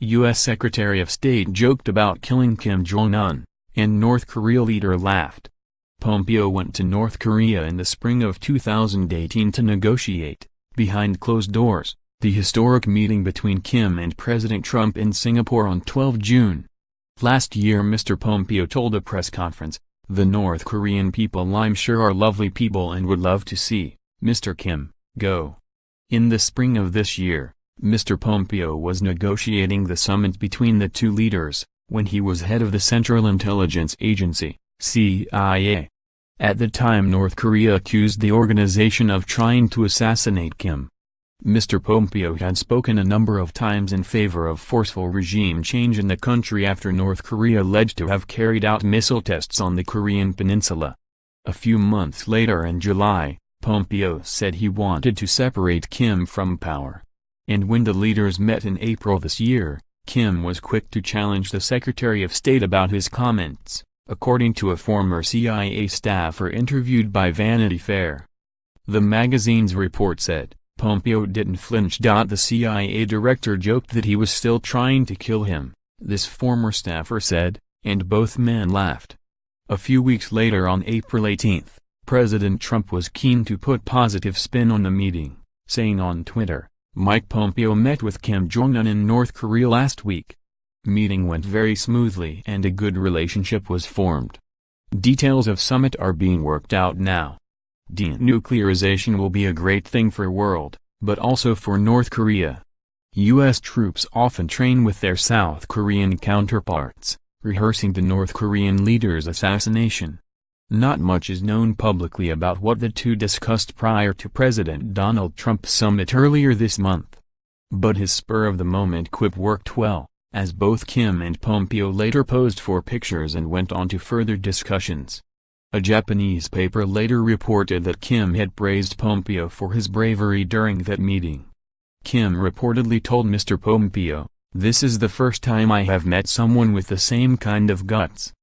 U.S. Secretary of State joked about killing Kim Jong-un, and North Korea leader laughed. Pompeo went to North Korea in the spring of 2018 to negotiate, behind closed doors, the historic meeting between Kim and President Trump in Singapore on 12 June. Last year Mr. Pompeo told a press conference, "The North Korean people I'm sure are lovely people and would love to see Mr. Kim go." In the spring of this year, Mr. Pompeo was negotiating the summit between the two leaders, when he was head of the Central Intelligence Agency, CIA. At the time North Korea accused the organization of trying to assassinate Kim. Mr. Pompeo had spoken a number of times in favor of forceful regime change in the country after North Korea alleged to have carried out missile tests on the Korean peninsula. A few months later in July, Pompeo said he wanted to separate Kim from power. And when the leaders met in April this year, Kim was quick to challenge the Secretary of State about his comments, according to a former CIA staffer interviewed by Vanity Fair. The magazine's report said, Pompeo didn't flinch. The CIA director joked that he was still trying to kill him, this former staffer said, and both men laughed. A few weeks later on April 18, President Trump was keen to put positive spin on the meeting, saying on Twitter, "Mike Pompeo met with Kim Jong-un in North Korea last week. Meeting went very smoothly and a good relationship was formed. Details of summit are being worked out now. Denuclearization will be a great thing for world, but also for North Korea. U.S. troops often train with their South Korean counterparts, rehearsing the North Korean leader's assassination." Not much is known publicly about what the two discussed prior to President Donald Trump's summit earlier this month. But his spur-of-the-moment quip worked well, as both Kim and Pompeo later posed for pictures and went on to further discussions. A Japanese paper later reported that Kim had praised Pompeo for his bravery during that meeting. Kim reportedly told Mr. Pompeo, "This is the first time I have met someone with the same kind of guts.